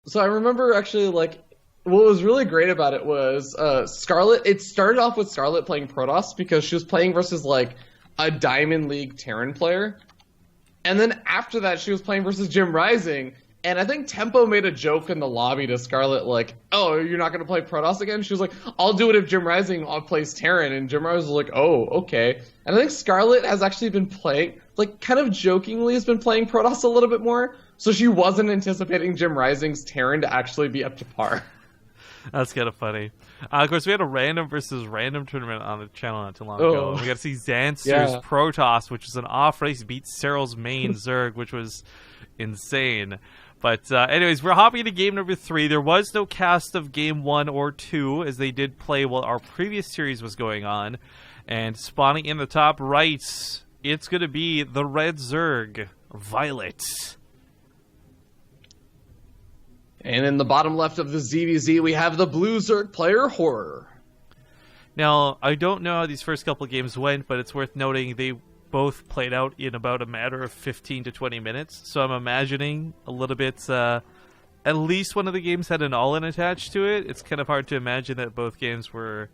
So I remember actually, like, what was really great about it was Scarlet. It started off with Scarlet playing Protoss because she was playing versus, like, a Diamond League Terran player. And then after that, she was playing versus Jim Rising. And I think Tempo made a joke in the lobby to Scarlet, like, oh, you're not going to play Protoss again? She was like, I'll do it if Jim Rising plays Terran. And Jim Rising was like, oh, okay. And I think Scarlet has actually been playing, like, kind of jokingly has been playing Protoss a little bit more. So she wasn't anticipating Jim Rising's Terran to actually be up to par. That's kind of funny. Of course, we had a random versus random tournament on the channel not too long ago. We got to see Xanster's Protoss, which is an off race, beat Cyril's main Zerg, which was insane. But anyways, we're hopping into game number 3. There was no cast of game 1 or 2, as they did play while our previous series was going on. And spawning in the top right, it's going to be the red Zerg, viOLet. And in the bottom left of the ZvZ, we have the blue Zerg player, Horror. Now, I don't know how these first couple of games went, but it's worth noting they both played out in about a matter of 15 to 20 minutes. So I'm imagining a little bit, at least one of the games had an all-in attached to it. It's kind of hard to imagine that both games were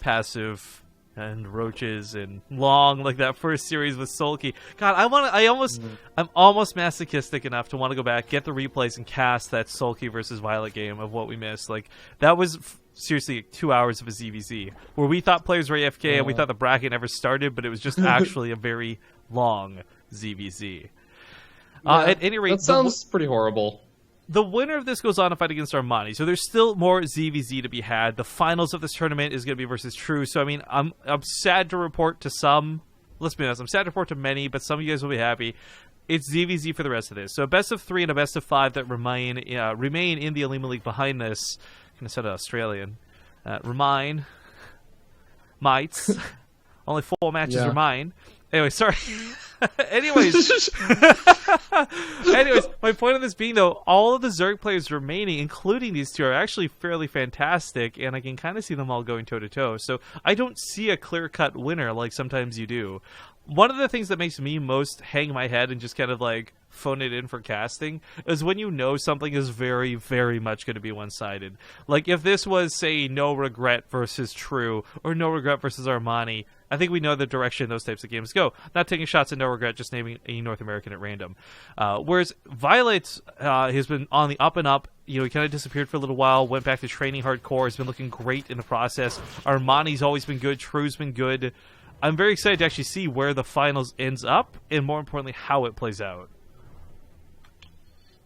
passive and roaches and long, like that first series with Sulky. God, I'm almost masochistic enough to want to go back, get the replays, and cast that Sulky versus viOLet game of what we missed. Like, that was seriously 2 hours of a ZvZ, where we thought players were AFK and we thought the bracket never started, but it was just actually a very long ZvZ. At any rate, that sounds pretty horrible. The winner of this goes on to fight against Armani, so there's still more ZvZ to be had. The finals of this tournament is going to be versus True, so I mean, I'm sad to report to some. Let's be honest, I'm sad to report to many, but some of you guys will be happy. It's ZvZ for the rest of this. So a best of 3 and a best of 5 that remain in the Olimoleague behind this. I'm going to set an Australian. Remain. Mites. Only 4 matches remain. Anyway, sorry. Anyways, my point of this being, though, all of the Zerg players remaining, including these two, are actually fairly fantastic, and I can kind of see them all going toe-to-toe. So I don't see a clear-cut winner like sometimes you do. One of the things that makes me most hang my head and just kind of like phone it in for casting is when you know something is very, very much going to be one-sided. Like if this was, say, No Regret versus True or No Regret versus Armani, I think we know the direction those types of games go. Not taking shots at No Regret, just naming a North American at random. Whereas viOLet has been on the up and up. You know, he kind of disappeared for a little while, went back to training hardcore, has been looking great in the process. Armani's always been good, True's been good. I'm very excited to actually see where the finals ends up, and more importantly, how it plays out.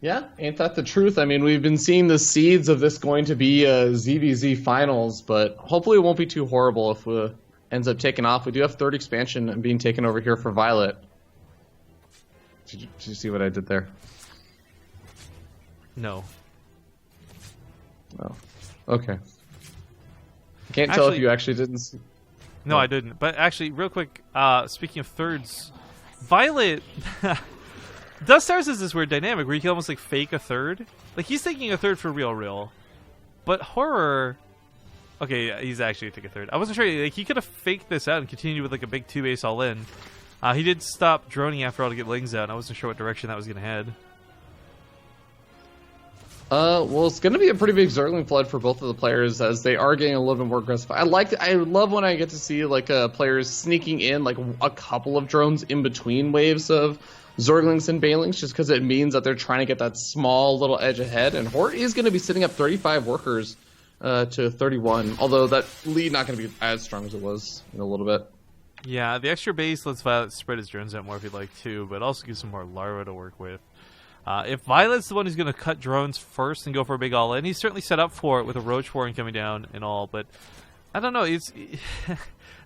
Yeah, ain't that the truth? I mean, we've been seeing the seeds of this going to be a ZvZ finals, but hopefully it won't be too horrible if it ends up taking off. We do have third expansion and being taken over here for viOLet. Did you see what I did there? No. Oh, okay. I can't tell if you actually didn't see. No, I didn't. But actually, real quick, speaking of thirds, viOLet... Dust Stars is this weird dynamic where you can almost like fake a third. Like he's taking a third for real. But Horror... Okay, yeah, he's actually taking a third. I wasn't sure. Like, he could have faked this out and continued with like a big 2-base all-in. He did stop droning after all to get Lings out. I wasn't sure what direction that was going to head. Well, it's going to be a pretty big Zergling flood for both of the players as they are getting a little bit more aggressive. I love when I get to see like players sneaking in like a couple of drones in between waves of Zerglings and Banelings, just because it means that they're trying to get that small little edge ahead. And Hort is going to be sitting up 35 workers to 31, although that lead not going to be as strong as it was in a little bit. Yeah, the extra base lets viOLet spread his drones out more if he'd like to, but also gives him more larva to work with. If viOLet's the one who's going to cut drones first and go for a big all-in, he's certainly set up for it with a Roach Warren coming down and all, but I don't know.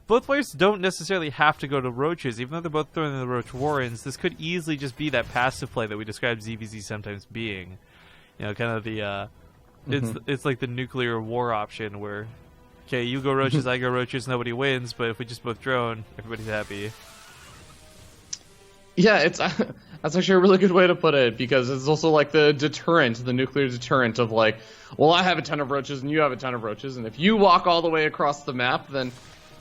Both players don't necessarily have to go to Roaches, even though they're both throwing the Roach Warrens. This could easily just be that passive play that we describe ZvZ sometimes being. You know, kind of the, it's like the nuclear war option where, okay, you go Roaches, I go Roaches, nobody wins, but if we just both drone, everybody's happy. Yeah, that's actually a really good way to put it, because it's also like the deterrent, the nuclear deterrent of like, well, I have a ton of roaches and you have a ton of roaches, and if you walk all the way across the map, then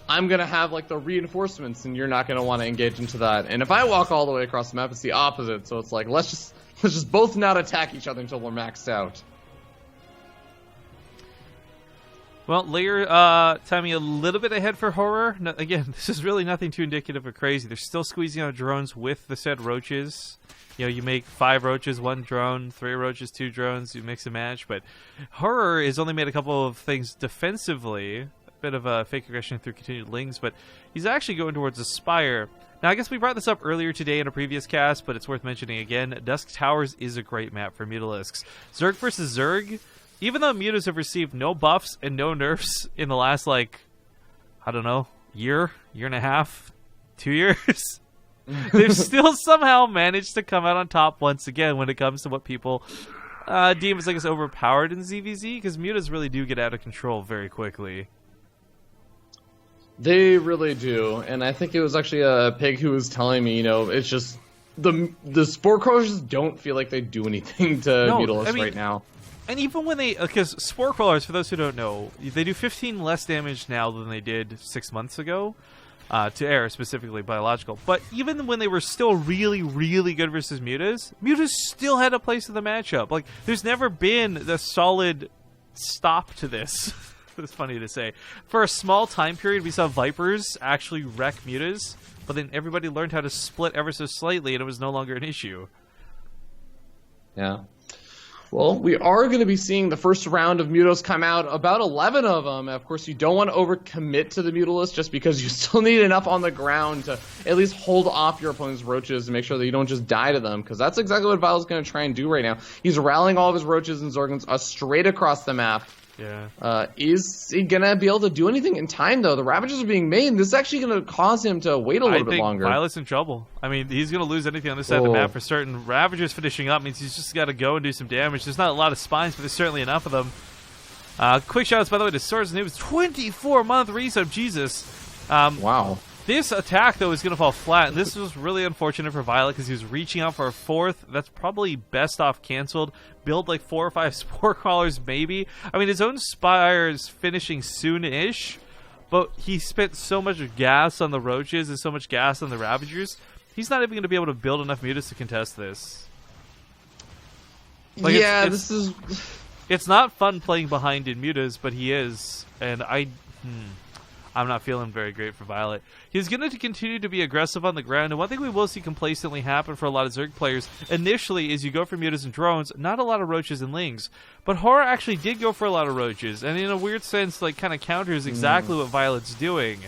I'm going to have like the reinforcements and you're not going to want to engage into that. And if I walk all the way across the map, it's the opposite. So it's like, let's just both not attack each other until we're maxed out. Well, layer timing a little bit ahead for Horror. No, again, this is really nothing too indicative or crazy. They're still squeezing out drones with the said roaches. You know, you make 5 roaches, 1 drone, 3 roaches, 2 drones, you mix and match. But Horror has only made a couple of things defensively. A bit of a fake aggression through continued lings, but he's actually going towards Aspire. Now, I guess we brought this up earlier today in a previous cast, but it's worth mentioning again. Dusk Towers is a great map for Mutalisks. Zerg versus Zerg. Even though mutas have received no buffs and no nerfs in the last, like, I don't know, year and a half, 2 years, they've still somehow managed to come out on top once again when it comes to what people deem as, I guess, overpowered in ZvZ, because mutas really do get out of control very quickly. They really do, and I think it was actually a pig who was telling me, you know, it's just the spore crawlers just don't feel like they do anything to Mutalisks right now. And even when they, because spore crawlers, for those who don't know, they do 15 less damage now than they did 6 months ago, to air, specifically biological. But even when they were still really, really good versus mutas, mutas still had a place in the matchup. Like, there's never been the solid stop to this. It's funny to say. For a small time period, we saw Vipers actually wreck mutas, but then everybody learned how to split ever so slightly, and it was no longer an issue. Yeah. Well, we are going to be seeing the first round of Mutos come out, about 11 of them. Of course, you don't want to overcommit to the Mutalisk just because you still need enough on the ground to at least hold off your opponent's roaches and make sure that you don't just die to them, because that's exactly what viOLet's going to try and do right now. He's rallying all of his roaches and Zorgons straight across the map. Yeah. Is he going to be able to do anything in time, though? The Ravages are being made, and this is actually going to cause him to wait a little bit longer. I think viOLet's in trouble. I mean, he's going to lose anything on this side of the map for certain. Ravagers finishing up means he's just got to go and do some damage. There's not a lot of spines, but there's certainly enough of them. Quick shoutouts, by the way, to Swords and Noobs. 24-month resub, Jesus. Wow. This attack, though, is going to fall flat, and this was really unfortunate for viOLet because he was reaching out for a 4th. That's probably best off canceled. Build like 4 or 5 spore crawlers, maybe. I mean, his own Spire is finishing soon-ish, but he spent so much gas on the roaches and so much gas on the Ravagers, he's not even going to be able to build enough mutas to contest this. Like, yeah, this is... It's not fun playing behind in mutas, but he is, and I'm not feeling very great for viOLet. He's going to continue to be aggressive on the ground, and one thing we will see complacently happen for a lot of Zerg players initially is you go for mutas and drones, not a lot of roaches and lings. But Horror actually did go for a lot of roaches, and in a weird sense, like, kind of counters exactly what viOLet's doing.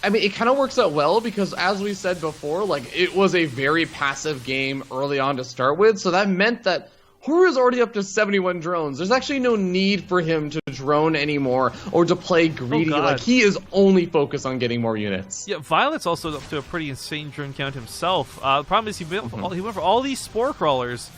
I mean, it kind of works out well because, as we said before, like, it was a very passive game early on to start with, so that meant that Horror is already up to 71 drones. There's actually no need for him to drone anymore or to play greedy. Like, he is only focused on getting more units. Yeah, viOLet's also up to a pretty insane drone count himself. The problem is he went for all these spore crawlers,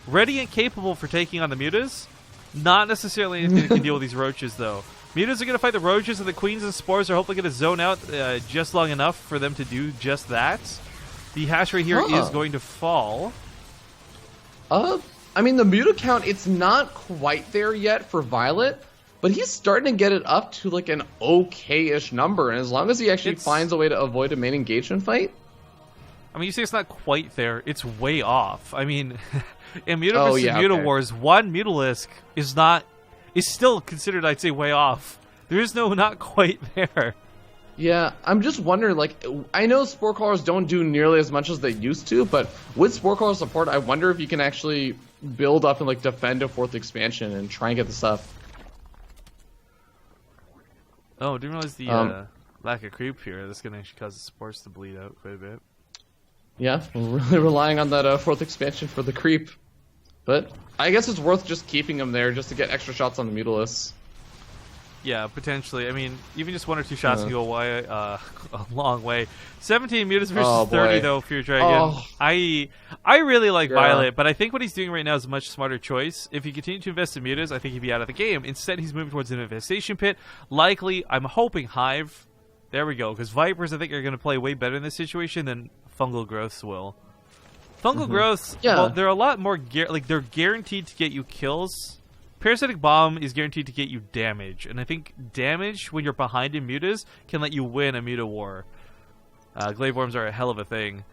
ready and capable for taking on the mutas. Not necessarily anything that can deal with these roaches, though. Mutas are going to fight the roaches, and the queens and spores are hopefully going to zone out just long enough for them to do just that. The hash rate here is going to fall. I mean, the muta count, it's not quite there yet for viOLet, but he's starting to get it up to, like, an okay-ish number, and as long as he actually finds a way to avoid a main engagement fight... I mean, you say it's not quite there, it's way off. I mean, in Muta versus Muta Wars, one Mutalisk is still considered, I'd say, way off. There is no not quite there. Yeah, I'm just wondering, like, I know spore crawlers don't do nearly as much as they used to, but with spore crawler support, I wonder if you can actually build up and, like, defend a 4th expansion and try and get the stuff. Oh, didn't realize the lack of creep here. That's going to actually cause the spores to bleed out quite a bit. Yeah, we're really relying on that 4th expansion for the creep. But I guess it's worth just keeping them there just to get extra shots on the Mutalisks. Yeah, potentially. I mean, even just 1 or 2 shots can go away, a long way. 17 mutas versus 30, though, Fear Dragon. I really like viOLet, but I think what he's doing right now is a much smarter choice. If he continued to invest in mutas, I think he'd be out of the game. Instead, he's moving towards an infestation pit. Likely, I'm hoping Hive. There we go, because Vipers, I think, are going to play way better in this situation than Fungal Growths will. Fungal Growths, well, they're a lot more... they're guaranteed to get you kills. Parasitic Bomb is guaranteed to get you damage, and I think damage when you're behind in mutas can let you win a muta war. Glaive Worms are a hell of a thing.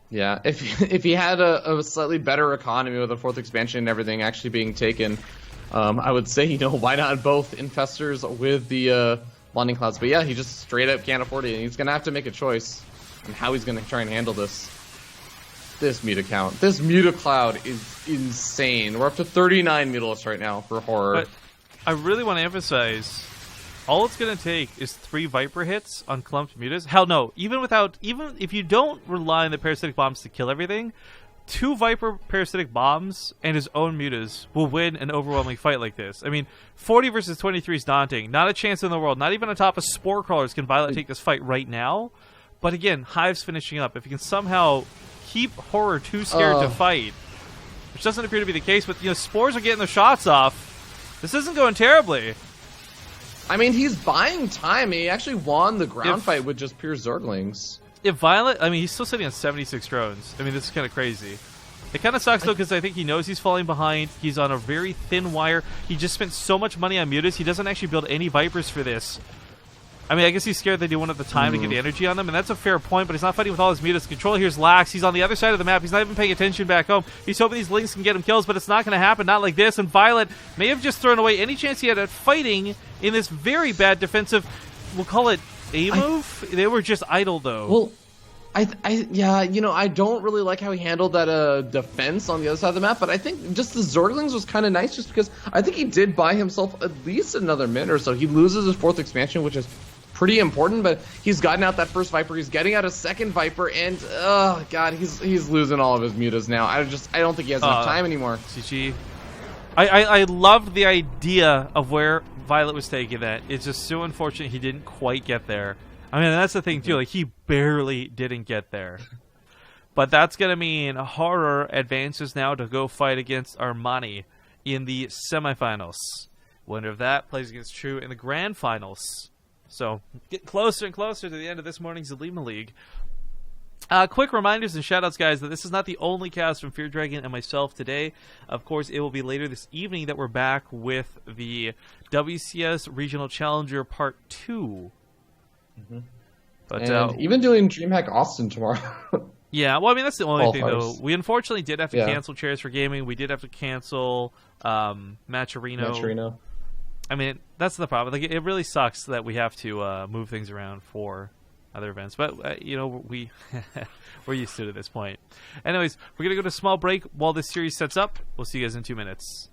Yeah, if he had a slightly better economy with a 4th expansion and everything actually being taken, I would say, you know, why not both Infestors with the Blinding Clouds? But yeah, he just straight up can't afford it, and he's going to have to make a choice on how he's going to try and handle this. This Mutacount. This Mutacloud is insane. We're up to 39 Mutalisks right now for Horror. But I really want to emphasize, all it's going to take is 3 Viper hits on clumped Mutas. Hell no, even if you don't rely on the Parasitic Bombs to kill everything, 2 Viper Parasitic Bombs and his own Mutas will win an overwhelming fight like this. I mean, 40 versus 23 is daunting. Not a chance in the world. Not even on top of Spore Crawlers can viOLet take this fight right now. But again, Hive's finishing up. If he can somehow keep Horror too scared to fight, which doesn't appear to be the case, but, you know, Spores are getting their shots off. This isn't going terribly. I mean, he's buying time. He actually won the ground fight with just pure Zerglings. If viOLet, I mean, he's still sitting on 76 drones. I mean, this is kind of crazy. It kind of sucks, though, because I think he knows he's falling behind. He's on a very thin wire. He just spent so much money on Mutas. He doesn't actually build any Vipers for this. I mean, I guess he's scared they do one at the time to get the energy on them, and that's a fair point, but he's not fighting with all his Mutas. Control here's lax. He's on the other side of the map. He's not even paying attention back home. He's hoping these Lings can get him kills, but it's not going to happen. Not like this, and viOLet may have just thrown away any chance he had at fighting in this very bad defensive, we'll call it A move? They were just idle, though. Well, yeah, you know, I don't really like how he handled that defense on the other side of the map, but I think just the Zerglings was kind of nice just because I think he did buy himself at least another minute or so. He loses his 4th expansion, which is pretty important, but he's gotten out that first Viper, he's getting out a second Viper, and oh god, he's losing all of his Mutas now. I don't think he has enough time anymore. GG. I love the idea of where viOLet was taking that. It's just so unfortunate he didn't quite get there. I mean, that's the thing too, like, he barely didn't get there. But that's gonna mean Horror advances now to go fight against Armani in the semifinals. Winner of that plays against True in the grand finals. So, get closer and closer to the end of this morning's Olimoleague. Quick reminders and shoutouts, guys, that this is not the only cast from Fear Dragon and myself today. Of course, it will be later this evening that we're back with the WCS Regional Challenger Part 2. But and even doing DreamHack Austin tomorrow. Yeah, well, I mean, that's the only thing, though. We unfortunately did have to cancel Chairs for Gaming. We did have to cancel Matcherino. I mean, that's the problem. Like, it really sucks that we have to move things around for other events. But, you know, we're used to it at this point. Anyways, we're going to go to a small break while this series sets up. We'll see you guys in 2 minutes.